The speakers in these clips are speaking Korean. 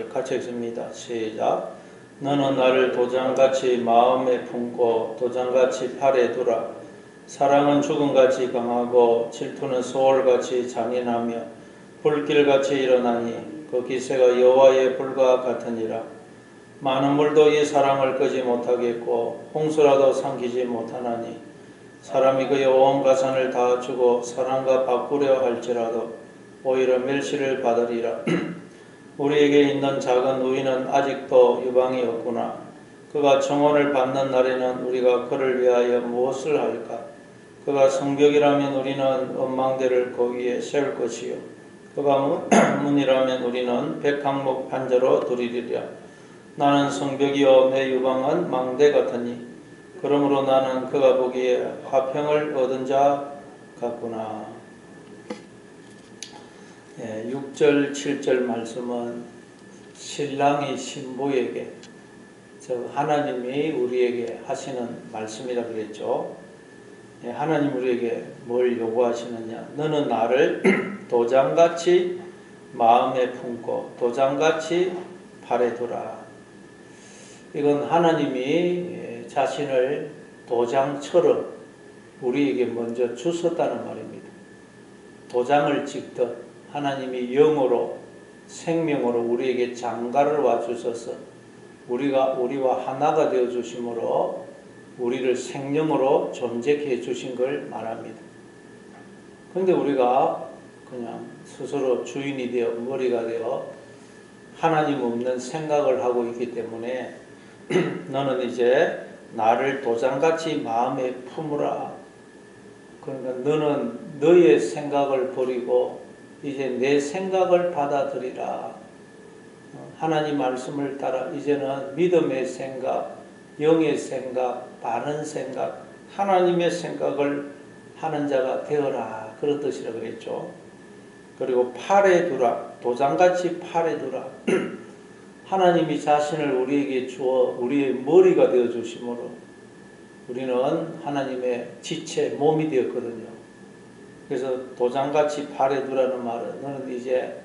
같이 읽습니다. 시작. 너는 나를 도장같이 마음에 품고 도장같이 팔에 두라. 사랑은 죽음같이 강하고 질투는 소울같이 잔인하며 불길같이 일어나니 그 기세가 여호와의 불과 같으니라. 많은 물도 이 사랑을 끄지 못하겠고 홍수라도 삼키지 못하나니 사람이 그의 온 가산을 다 주고 사랑과 바꾸려 할지라도 오히려 멸시를 받으리라. 우리에게 있는 작은 누이는 아직도 유방이 없구나. 그가 청혼을 받는 날에는 우리가 그를 위하여 무엇을 할까? 그가 성벽이라면 우리는 언망대를 그 위에 세울 것이요 그가 문이라면 우리는 백항목 판자로 두리리라. 나는 성벽이요 내 유방은 망대 같으니 그러므로 나는 그가 보기에 화평을 얻은 자 같구나. 6절 7절 말씀은 신랑이 신부에게 하나님이 우리에게 하시는 말씀이라 그랬죠. 하나님 우리에게 뭘 요구하시느냐? 너는 나를 도장같이 마음에 품고 도장같이 팔에 두라. 이건 하나님이 자신을 도장처럼 우리에게 먼저 주셨다는 말입니다. 도장을 찍듯 하나님이 영으로 생명으로 우리에게 장가를 와주셔서 우리와 하나가 되어 주심으로 우리를 생명으로 존재케 해주신 걸 말합니다. 그런데 우리가 그냥 스스로 주인이 되어 머리가 되어 하나님 없는 생각을 하고 있기 때문에 너는 이제 나를 도장같이 마음에 품으라. 그러니까 너는 너의 생각을 버리고 이제 내 생각을 받아들이라. 하나님 말씀을 따라 이제는 믿음의 생각, 영의 생각, 바른 생각, 하나님의 생각을 하는 자가 되어라. 그런 뜻이라고 그랬죠. 그리고 팔에 두라. 도장같이 팔에 두라. 하나님이 자신을 우리에게 주어 우리의 머리가 되어 주심으로 우리는 하나님의 지체, 몸이 되었거든요. 그래서 도장같이 팔에 두라는 말은 너는 이제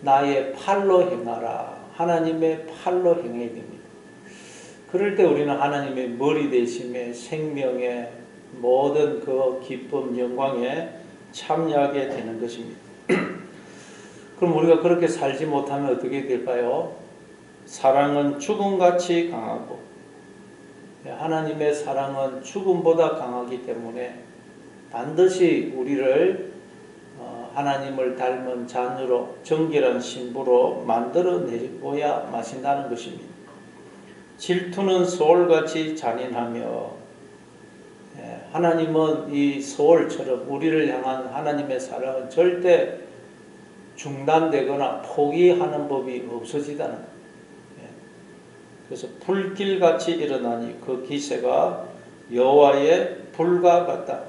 나의 팔로 행하라. 하나님의 팔로 행해야 됩니다. 그럴 때 우리는 하나님의 머리 되심에 생명의 모든 그 기쁨, 영광에 참여하게 되는 것입니다. 그럼 우리가 그렇게 살지 못하면 어떻게 될까요? 사랑은 죽음같이 강하고 하나님의 사랑은 죽음보다 강하기 때문에 반드시 우리를 하나님을 닮은 자녀로 정결한 신부로 만들어내고야 마신다는 것입니다. 질투는 소울같이 잔인하며 하나님은 이 소울처럼 우리를 향한 하나님의 사랑은 절대 중단되거나 포기하는 법이 없어지다는 거예요. 그래서 불길같이 일어나니 그 기세가 여호와의 불과 같다.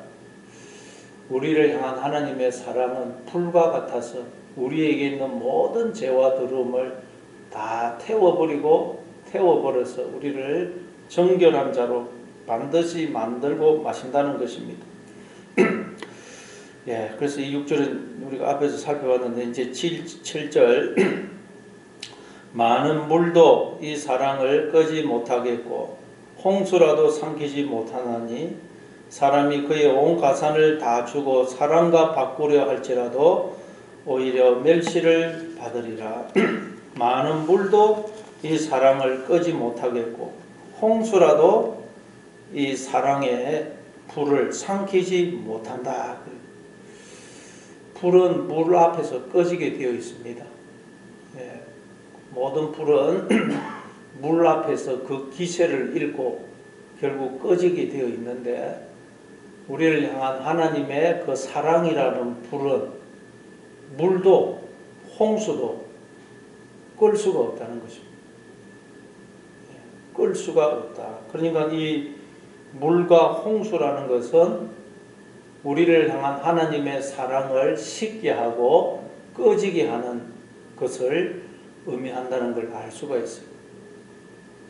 우리를 향한 하나님의 사랑은 불과 같아서 우리에게 있는 모든 죄와 더러움을 다 태워버려서 우리를 정결한 자로 반드시 만들고 마신다는 것입니다. 그래서 이 6절은 우리가 앞에서 살펴봤는데 이제 7절 많은 물도 이 사랑을 끄지 못하겠고 홍수라도 삼키지 못하나니 사람이 그의 온 가산을 다 주고 사랑과 바꾸려 할지라도 오히려 멸시를 받으리라. 많은 물도 이 사랑을 끄지 못하겠고 홍수라도 이 사랑의 불을 삼키지 못한다. 불은 물 앞에서 꺼지게 되어 있습니다. 모든 불은 물 앞에서 그 기세를 잃고 결국 꺼지게 되어 있는데 우리를 향한 하나님의 그 사랑이라는 불은 물도 홍수도 끌 수가 없다는 것입니다. 끌 수가 없다. 그러니까 이 물과 홍수라는 것은 우리를 향한 하나님의 사랑을 식게 하고 꺼지게 하는 것을 의미한다는 걸 알 수가 있어요.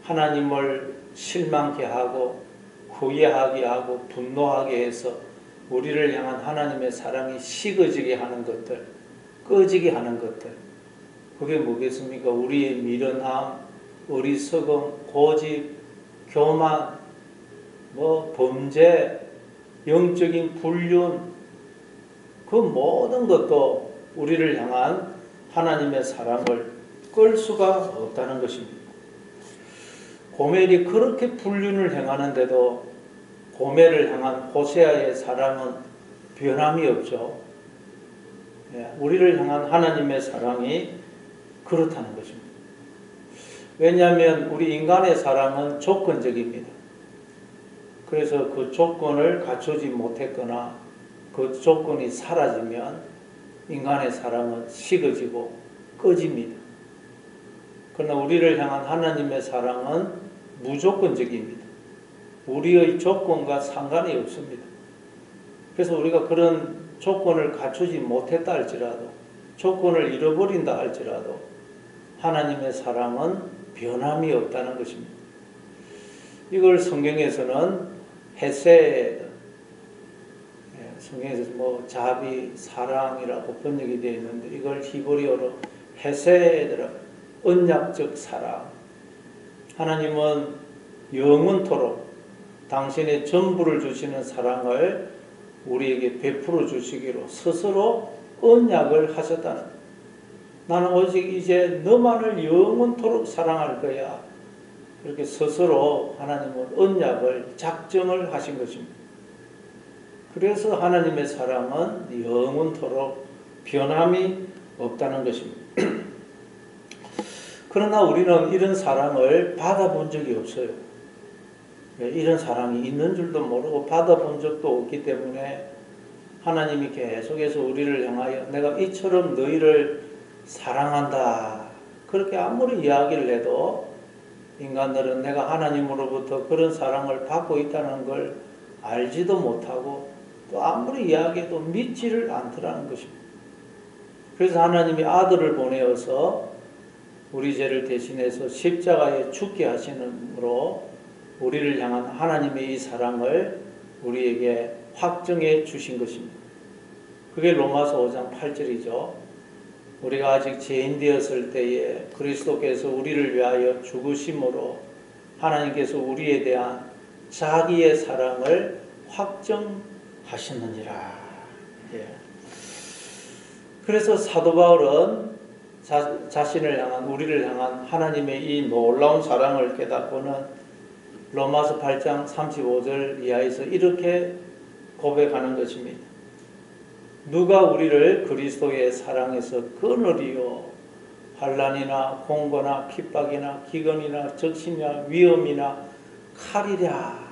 하나님을 실망케 하고 후회하게 하고 분노하게 해서 우리를 향한 하나님의 사랑이 식어지게 하는 것들, 꺼지게 하는 것들, 그게 뭐겠습니까? 우리의 미련함, 어리석음, 고집, 교만, 범죄, 영적인 불륜, 그 모든 것도 우리를 향한 하나님의 사랑을 끌 수가 없다는 것입니다. 고멜이 그렇게 불륜을 행하는데도 고멜을 향한 호세아의 사랑은 변함이 없죠. 우리를 향한 하나님의 사랑이 그렇다는 것입니다. 왜냐하면 우리 인간의 사랑은 조건적입니다. 그래서 그 조건을 갖추지 못했거나 그 조건이 사라지면 인간의 사랑은 식어지고 꺼집니다. 그러나 우리를 향한 하나님의 사랑은 무조건적입니다. 우리의 조건과 상관이 없습니다. 그래서 우리가 그런 조건을 갖추지 못했다 할지라도, 조건을 잃어버린다 할지라도 하나님의 사랑은 변함이 없다는 것입니다. 이걸 성경에서는 헤세드, 성경에서 자비, 사랑이라고 번역이 되어 있는데 이걸 히브리어로 헤세드라, 언약적 사랑. 하나님은 영원토록 당신의 전부를 주시는 사랑을 우리에게 베풀어 주시기로 스스로 언약을 하셨다는 거예요. 나는 오직 이제 너만을 영원토록 사랑할 거야. 그렇게 스스로 하나님은 언약을 작정을 하신 것입니다. 그래서 하나님의 사랑은 영원토록 변함이 없다는 것입니다. 그러나 우리는 이런 사랑을 받아본 적이 없어요. 이런 사랑이 있는 줄도 모르고 받아본 적도 없기 때문에 하나님이 계속해서 우리를 향하여 내가 이처럼 너희를 사랑한다, 그렇게 아무리 이야기를 해도 인간들은 내가 하나님으로부터 그런 사랑을 받고 있다는 걸 알지도 못하고 또 아무리 이야기해도 믿지를 않더라는 것입니다. 그래서 하나님이 아들을 보내어서 우리 죄를 대신해서 십자가에 죽게 하시므로 우리를 향한 하나님의 이 사랑을 우리에게 확정해 주신 것입니다. 그게 로마서 5장 8절이죠. 우리가 아직 죄인 되었을 때에 그리스도께서 우리를 위하여 죽으심으로 하나님께서 우리에 대한 자기의 사랑을 확정하셨느니라. 그래서 사도 바울은 자신을 향한, 우리를 향한 하나님의 이 놀라운 사랑을 깨닫고는 로마서 8장 35절 이하에서 이렇게 고백하는 것입니다. 누가 우리를 그리스도의 사랑에서 끊으리요? 환난이나 공고나 핍박이나 기근이나 적신이나 위험이나 칼이랴.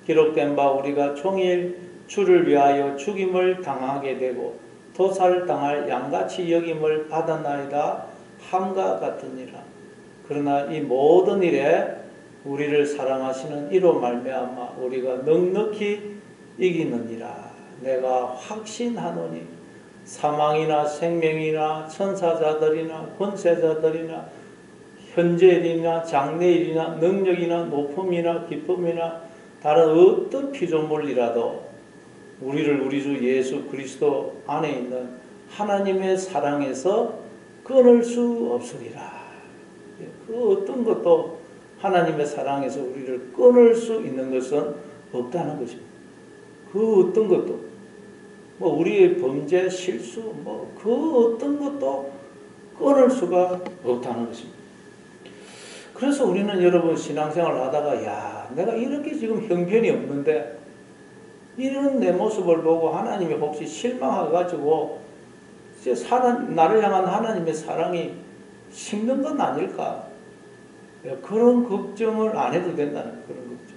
기록된 바 우리가 종일 주를 위하여 죽임을 당하게 되고 도살당할 양같이 여김을 받았나이다 함과 같으니라. 그러나 이 모든 일에 우리를 사랑하시는 이로 말미암아 우리가 넉넉히 이기느니라. 내가 확신하노니 사망이나 생명이나 천사자들이나 권세자들이나 현재일이나 장래일이나 능력이나 높음이나 기쁨이나 다른 어떤 피조물이라도 우리를 우리 주 예수 그리스도 안에 있는 하나님의 사랑에서 끊을 수 없으리라. 그 어떤 것도 하나님의 사랑에서 우리를 끊을 수 있는 것은 없다는 것입니다. 그 어떤 것도 우리의 범죄, 실수, 그 어떤 것도 끊을 수가 없다는 것입니다. 그래서 우리는 여러분 신앙생활을 하다가 내가 이렇게 지금 형편이 없는데 이런 내 모습을 보고 하나님이 혹시 실망해가지고 나를 향한 하나님의 사랑이 식는 건 아닐까? 그런 걱정을 안 해도 된다는 그런 걱정.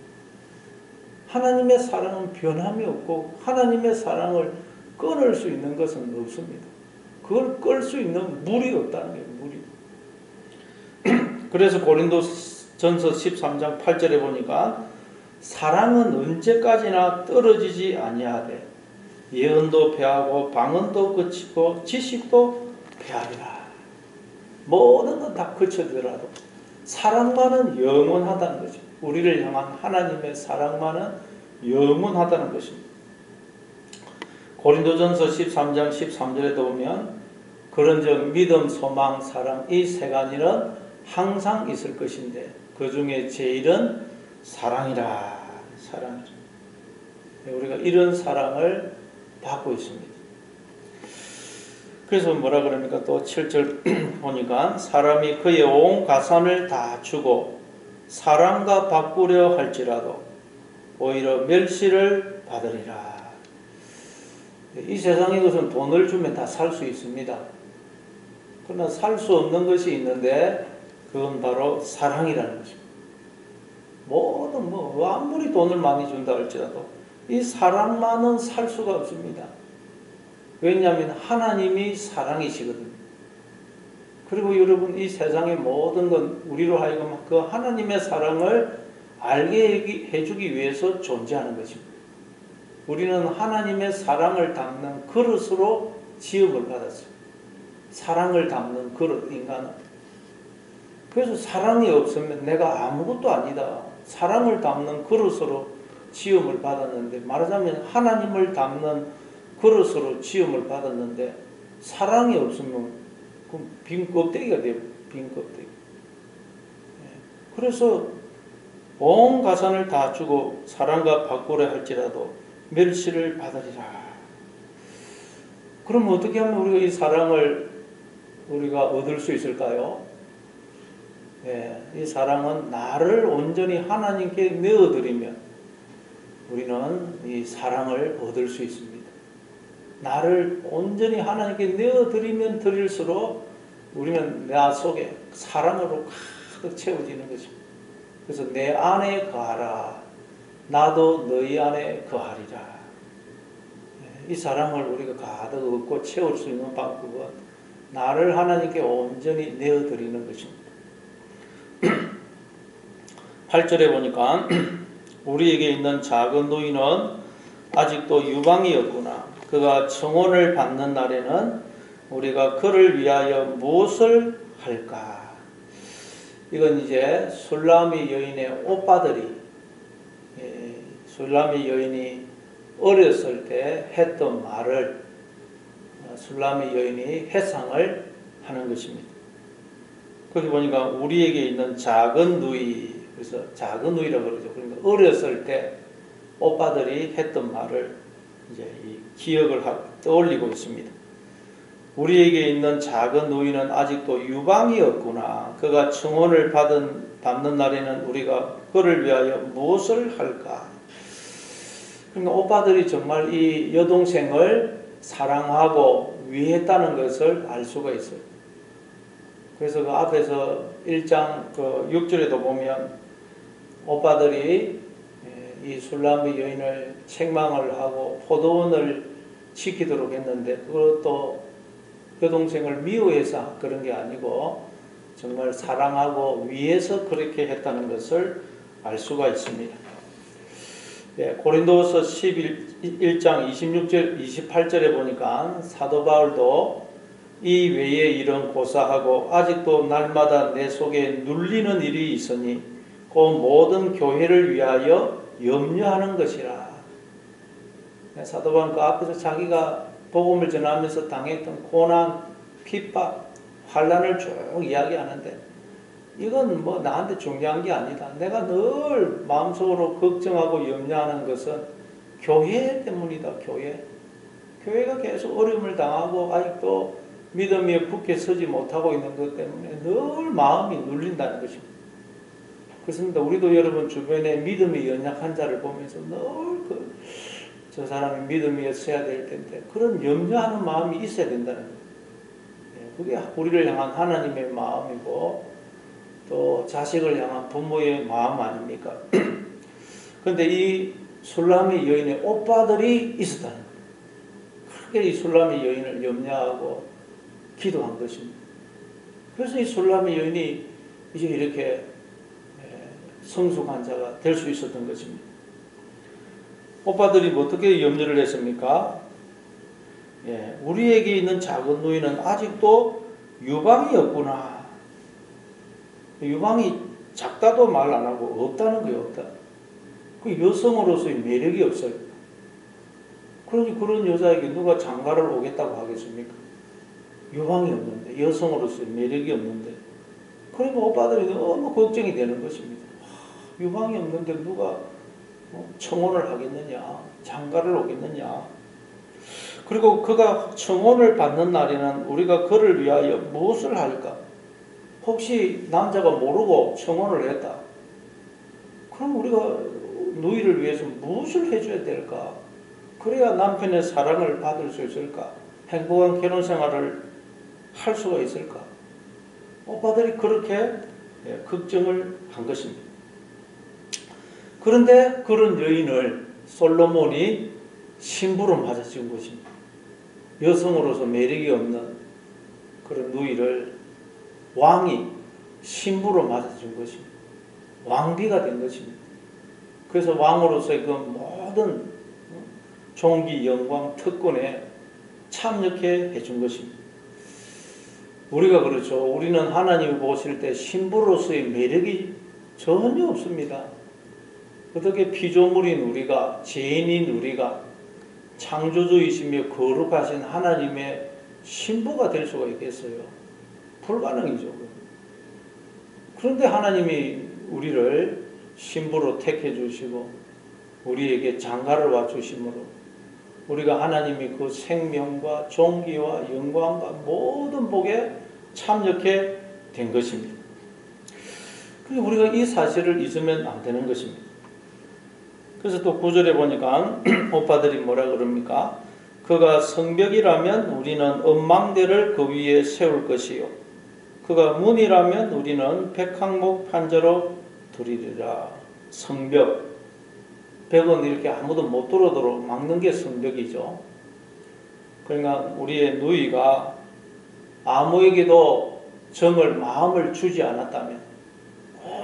하나님의 사랑은 변함이 없고 하나님의 사랑을 끊을 수 있는 것은 없습니다. 그걸 끌 수 있는 물이 없다는 거예요. 물이. 그래서 고린도전서 13장 8절에 보니까 사랑은 언제까지나 떨어지지 아니하되 예언도 패하고 방언도 그치고 지식도 패하리라. 모든 건 다 그쳐더라도 사랑만은 영원하다는 거죠. 우리를 향한 하나님의 사랑만은 영원하다는 것입니다. 고린도전서 13장 13절에도 보면 그런 점 믿음, 소망, 사랑 이 세 가지는 항상 있을 것인데 그 중에 제일은 사랑이라. 사랑이라. 우리가 이런 사랑을 받고 있습니다. 그래서 뭐라 그럽니까? 또 7절 보니까 사람이 그의 온 가산을 다 주고 사랑과 바꾸려 할지라도 오히려 멸시를 받으리라. 이 세상에 것은 돈을 주면 다 살 수 있습니다. 그러나 살 수 없는 것이 있는데 그건 바로 사랑이라는 것입니다. 모든 아무리 돈을 많이 준다 할지라도 이 사랑만은 살 수가 없습니다. 왜냐하면 하나님이 사랑이시거든요. 그리고 여러분 이 세상의 모든 건 우리로 하여금 그 하나님의 사랑을 알게 해주기 위해서 존재하는 것입니다. 우리는 하나님의 사랑을 담는 그릇으로 지음을 받았어요. 사랑을 담는 그릇, 인간은. 그래서 사랑이 없으면 내가 아무것도 아니다. 사랑을 담는 그릇으로 지음을 받았는데, 말하자면 하나님을 담는 그릇으로 지음을 받았는데 사랑이 없으면 그럼 빈 껍데기가 돼요. 빈 껍데기. 그래서 온 가산을 다 주고 사랑과 바꾸려 할지라도 멸시를 받으리라. 그럼 어떻게 하면 우리가 이 사랑을 우리가 얻을 수 있을까요? 이 사랑은 나를 온전히 하나님께 내어드리면 우리는 이 사랑을 얻을 수 있습니다. 나를 온전히 하나님께 내어드리면 드릴수록 우리는 나 속에 사랑으로 가득 채워지는 것입니다. 그래서 내 안에 거하라. 나도 너희 안에 거하리라. 이 사랑을 우리가 가득 얻고 채울 수 있는 방법은 나를 하나님께 온전히 내어드리는 것입니다. 8절에 보니까 우리에게 있는 작은 노인은 아직도 유방이었구나. 그가 청혼을 받는 날에는 우리가 그를 위하여 무엇을 할까? 이건 이제 술라미 여인의 오빠들이 술라미 여인이 어렸을 때 했던 말을 술라미 여인이 해상을 하는 것입니다. 거기 보니까 우리에게 있는 작은 누이, 그래서 작은 누이라고 그러죠. 그러니까 어렸을 때 오빠들이 했던 말을 이제 기억을 하고 떠올리고 있습니다. 우리에게 있는 작은 누이는 아직도 유방이었구나. 그가 청혼을 받는 날에는 우리가 그를 위하여 무엇을 할까? 그러니까 오빠들이 정말 이 여동생을 사랑하고 위했다는 것을 알 수가 있어요. 그래서 그 앞에서 1장 그 6절에도 보면 오빠들이 이 술라미 여인을 책망을 하고 포도원을 지키도록 했는데 그것도 여동생을 미워해서 그런 게 아니고 정말 사랑하고 위해서 그렇게 했다는 것을 알 수가 있습니다. 고린도서 11장 26절 28절에 보니까 사도 바울도 이 외에 이런 고사하고 아직도 날마다 내 속에 눌리는 일이 있으니 그 모든 교회를 위하여 염려하는 것이라. 사도 바울은 그 앞에서 자기가 복음을 전하면서 당했던 고난, 핍박, 환난을 쭉 이야기하는데 이건 뭐 나한테 중요한 게 아니다. 내가 늘 마음속으로 걱정하고 염려하는 것은 교회 때문이다. 교회가 계속 어려움을 당하고 아직도 믿음이 굳게 서지 못하고 있는 것 때문에 늘 마음이 눌린다는 것입니다. 그렇습니다. 우리도 여러분 주변에 믿음이 연약한 자를 보면서 늘 저 사람이 믿음이 있어야 될 텐데 그런 염려하는 마음이 있어야 된다는 거예요. 그게 우리를 향한 하나님의 마음이고 또 자식을 향한 부모의 마음 아닙니까? 그런데 이 술라미 여인의 오빠들이 있었다는 거예요. 크게 이 술라미 여인을 염려하고 기도한 것입니다. 그래서 이 술라미 여인이 이제 이렇게 성숙한 자가 될 수 있었던 것입니다. 오빠들이 어떻게 염려를 했습니까? 우리에게 있는 작은 누이는 아직도 유방이었구나. 유방이 작다도 말 안 하고 없다는 거예요. 없다. 그 여성으로서의 매력이 없어요. 그러니 그런 여자에게 누가 장가를 오겠다고 하겠습니까? 유방이 없는데, 여성으로서의 매력이 없는데, 그러니까 오빠들이 너무 걱정이 되는 것입니다. 유방이 없는데 누가 청혼을 하겠느냐, 장가를 오겠느냐. 그리고 그가 청혼을 받는 날에는 우리가 그를 위하여 무엇을 할까? 혹시 남자가 모르고 청혼을 했다. 그럼 우리가 누이를 위해서 무엇을 해줘야 될까? 그래야 남편의 사랑을 받을 수 있을까? 행복한 결혼 생활을 할 수가 있을까? 오빠들이 그렇게 걱정을 한 것입니다. 그런데 그런 여인을 솔로몬이 신부로 맞아 지은 것입니다. 여성으로서 매력이 없는 그런 누이를 왕이 신부로 맞아 준 것입니다. 왕비가 된 것입니다. 그래서 왕으로서의 그 모든 존귀, 영광, 특권에 참여케 해준 것입니다. 우리가 그렇죠. 우리는 하나님을 보실 때 신부로서의 매력이 전혀 없습니다. 어떻게 피조물인 우리가, 죄인인 우리가 창조주이시며 거룩하신 하나님의 신부가 될 수가 있겠어요? 불가능이죠. 그런데 하나님이 우리를 신부로 택해 주시고 우리에게 장가를 와주심으로 우리가 하나님이 그 생명과 존귀와 영광과 모든 복에 참여케 된 것입니다. 그리고 우리가 이 사실을 잊으면 안 되는 것입니다. 그래서 또 9절에 보니까 오빠들이 뭐라 그럽니까? 그가 성벽이라면 우리는 언망대를 그 위에 세울 것이요 그가 문이라면 우리는 백항목 판자로 두리리라. 성벽, 벽은 이렇게 아무도 못 들어오도록 막는 게 성벽이죠. 그러니까 우리의 누이가 아무에게도 정을 마음을 주지 않았다면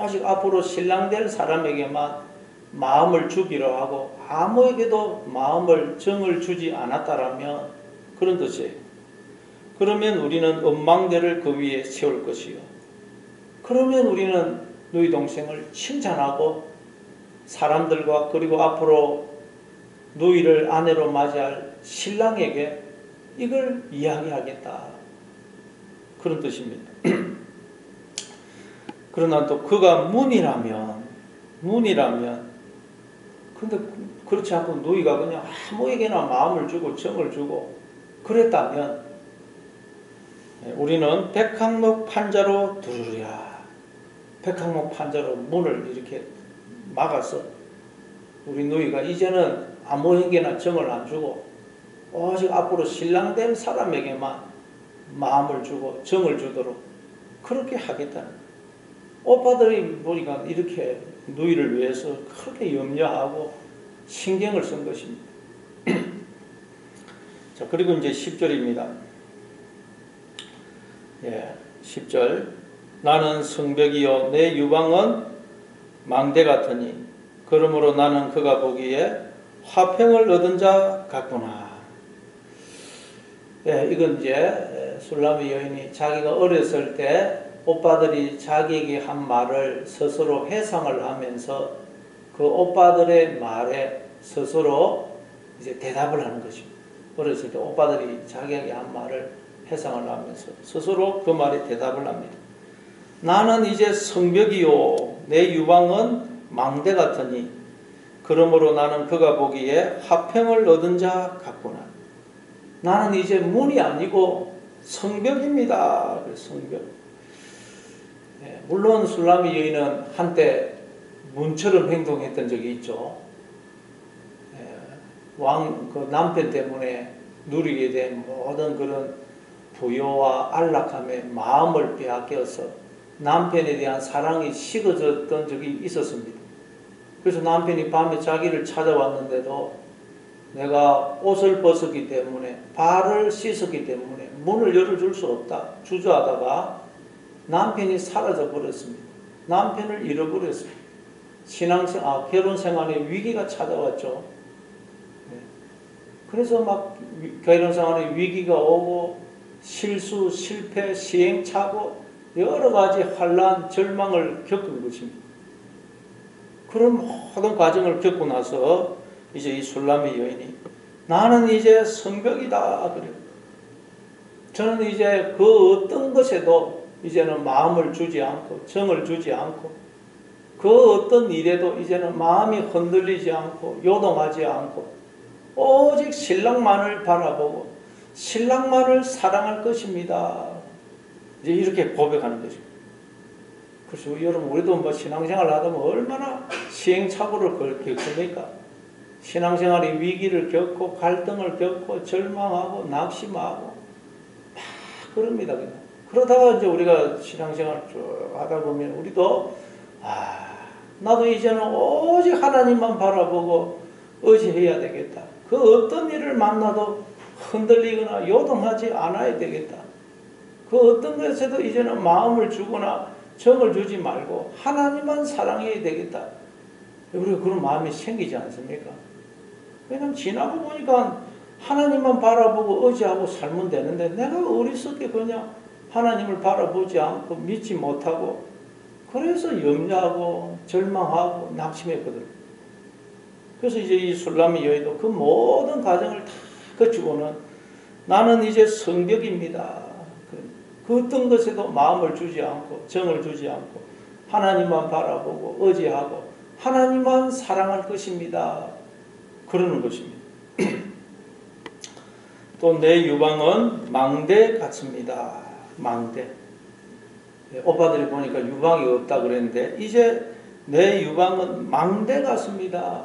오직 앞으로 신랑 될 사람에게만 마음을 주기로 하고 아무에게도 마음을 정을 주지 않았다라면 그런 뜻이에요. 그러면 우리는 언망대를 그 위에 세울 것이요 그러면 우리는 누이 동생을 칭찬하고 사람들과 그리고 앞으로 누이를 아내로 맞이할 신랑에게 이걸 이야기하겠다. 그런 뜻입니다. 그러나 또 그가 문이라면 근데 그렇지 않고 누이가 그냥 아무에게나 마음을 주고 정을 주고 그랬다면 우리는 백항목 판자로 두르리라. 백항목 판자로 문을 이렇게 막아서 우리 누이가 이제는 아무에게나 정을 안 주고 오직 앞으로 신랑 된 사람에게만 마음을 주고 정을 주도록 그렇게 하겠다는 거예요. 오빠들이 보니까 이렇게 누이를 위해서 그렇게 염려하고 신경을 쓴 것입니다. 자, 그리고 이제 10절입니다. 10절. 나는 성벽이요 내 유방은 망대 같으니 그러므로 나는 그가 보기에 화평을 얻은 자 같구나. 이건 이제 술라미 여인이 자기가 어렸을 때 오빠들이 자기에게 한 말을 스스로 회상을 하면서 그 오빠들의 말에 스스로 이제 대답을 하는 것입니다. 어렸을 때 오빠들이 자기에게 한 말을 회상을 하면서 스스로 그 말에 대답을 합니다. 나는 이제 성벽이요 내 유방은 망대 같으니 그러므로 나는 그가 보기에 화평을 얻은 자 같구나. 나는 이제 문이 아니고 성벽입니다. 성벽. 물론 술라미 여인은 한때 문처럼 행동했던 적이 있죠. 그 남편 때문에 누리게 된 모든 그런 부요와 안락함에 마음을 빼앗겨서 남편에 대한 사랑이 식어졌던 적이 있었습니다. 그래서 남편이 밤에 자기를 찾아왔는데도 내가 옷을 벗었기 때문에 발을 씻었기 때문에 문을 열어줄 수 없다 주저하다가 남편이 사라져 버렸습니다. 남편을 잃어버렸습니다. 결혼 생활에 위기가 찾아왔죠. 그래서 막 결혼 생활에 위기가 오고 실수, 실패, 시행착오 여러 가지 환난, 절망을 겪은 것입니다. 그런 모든 과정을 겪고 나서 이제 이 술라미 여인이 나는 이제 성벽이다 그래요. 저는 이제 그 어떤 것에도 이제는 마음을 주지 않고 정을 주지 않고 그 어떤 일에도 이제는 마음이 흔들리지 않고 요동하지 않고 오직 신랑만을 바라보고 신랑만을 사랑할 것입니다. 이제 이렇게 고백하는 거죠. 그래서 여러분 우리도 뭐 신앙생활 하다 보면 얼마나 시행착오를 겪습니까? 신앙생활의 위기를 겪고 갈등을 겪고 절망하고 낙심하고 막 그럽니다. 그냥. 그러다가 이제 우리가 신앙생활 쭉 하다 보면 우리도 나도 이제는 오직 하나님만 바라보고 의지해야 되겠다. 그 어떤 일을 만나도 흔들리거나 요동하지 않아야 되겠다. 그 어떤 것에도 이제는 마음을 주거나 정을 주지 말고 하나님만 사랑해야 되겠다. 우리가 그런 마음이 생기지 않습니까? 왜냐하면 지나고 보니까 하나님만 바라보고 의지하고 살면 되는데 내가 어리석게 그냥 하나님을 바라보지 않고 믿지 못하고 그래서 염려하고 절망하고 낙심했거든. 그래서 이제 이 술람이 여인도 그 모든 과정을 다 거치고는 나는 이제 성벽입니다. 그 어떤 것에도 마음을 주지 않고 정을 주지 않고 하나님만 바라보고 의지하고 하나님만 사랑할 것입니다. 그러는 것입니다. 또 내 유방은 망대 같습니다. 망대. 오빠들이 보니까 유방이 없다 그랬는데 이제 내 유방은 망대 같습니다.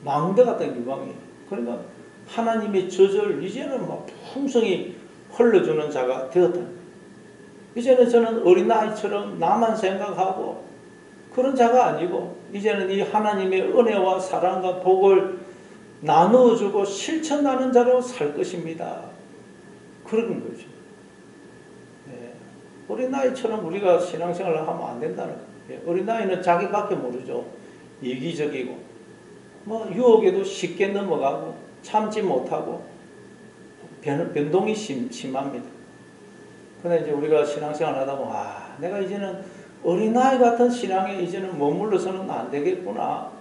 망대 같은 유방이. 그러니까 하나님의 저절 이제는 막 풍성히 흘러주는 자가 되었다. 이제는 저는 어린아이처럼 나만 생각하고 그런 자가 아니고 이제는 이 하나님의 은혜와 사랑과 복을 나누어주고 실천하는 자로 살 것입니다. 그런 거죠. 네. 어린아이처럼 우리가 신앙생활을 하면 안 된다는 거예요. 어린아이는 자기밖에 모르죠. 이기적이고 뭐 유혹에도 쉽게 넘어가고 참지 못하고 변동이 심합니다. 그런데 이제 우리가 신앙생활 하다 보면 내가 이제는 어린아이 같은 신앙에 이제는 머물러서는 안 되겠구나.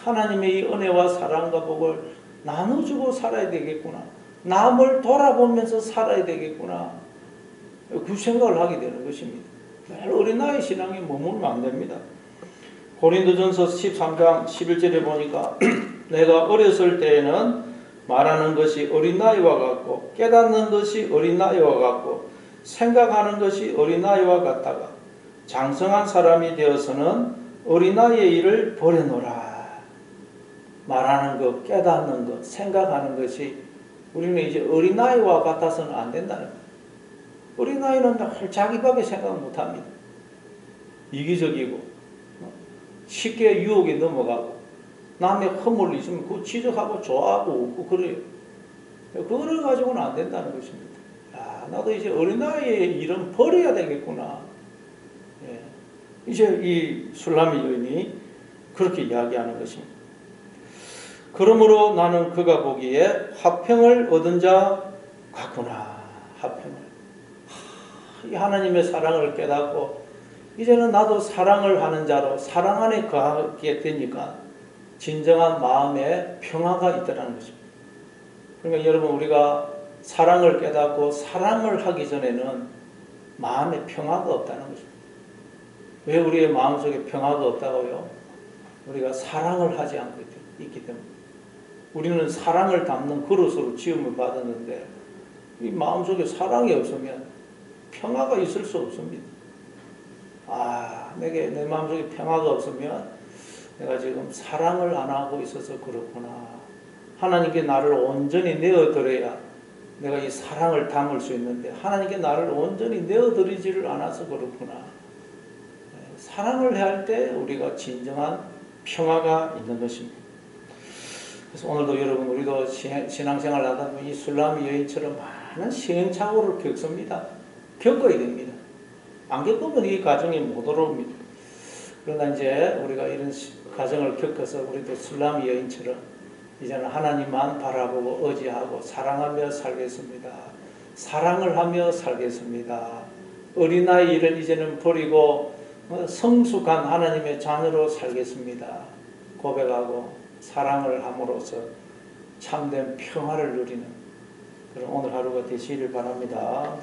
하나님의 이 은혜와 사랑과 복을 나눠주고 살아야 되겠구나. 남을 돌아보면서 살아야 되겠구나. 그 생각을 하게 되는 것입니다. 매일 어린아이 신앙에 머물면 안 됩니다. 고린도전서 13장 11절에 보니까 내가 어렸을 때에는 말하는 것이 어린아이와 같고 깨닫는 것이 어린아이와 같고 생각하는 것이 어린아이와 같다가 장성한 사람이 되어서는 어린아이의 일을 버려놓으라. 말하는 것, 깨닫는 것, 생각하는 것이 우리는 이제 어린아이와 같아서는 안 된다는 거예요. 어린아이는 자기밖에 생각 못합니다. 이기적이고 쉽게 유혹에 넘어가고 남의 허물 있으면 그거 지적하고 좋아하고 웃고 그래요. 그거를 가지고는 안 된다는 것입니다. 나도 이제 어린아이의 일은 버려야 되겠구나. 이제 이 술람이 여인이 그렇게 이야기하는 것입니다. 그러므로 나는 그가 보기에 화평을 얻은 자 같구나. 화평을. 이 하나님의 사랑을 깨닫고 이제는 나도 사랑을 하는 자로 사랑 안에 거하게 되니까 진정한 마음에 평화가 있다는 것입니다. 그러니까 여러분 우리가 사랑을 깨닫고 사랑을 하기 전에는 마음에 평화가 없다는 것입니다. 왜 우리의 마음속에 평화가 없다고요? 우리가 사랑을 하지 않고 있기 때문에. 우리는 사랑을 담는 그릇으로 지음을 받았는데 이 마음속에 사랑이 없으면 평화가 있을 수 없습니다. 내 마음속에 평화가 없으면 내가 지금 사랑을 안 하고 있어서 그렇구나. 하나님께 나를 온전히 내어드려야 내가 이 사랑을 담을 수 있는데 하나님께 나를 온전히 내어드리지를 않아서 그렇구나. 사랑을 할 때 우리가 진정한 평화가 있는 것입니다. 그래서 오늘도 여러분 우리도 신앙생활 하다 보면 이 술람이 여인처럼 많은 시행착오를 겪습니다. 겪어야 됩니다. 안 겪으면 이 과정이 못 올라옵니다. 그러나 이제 우리가 이런 과정을 겪어서 우리도 술람이 여인처럼 이제는 하나님만 바라보고 의지하고 사랑하며 살겠습니다. 사랑을 하며 살겠습니다. 어린아이 일은 이제는 버리고 성숙한 하나님의 자녀로 살겠습니다. 고백하고 사랑을 함으로써 참된 평화를 누리는 그런 오늘 하루가 되시기를 바랍니다.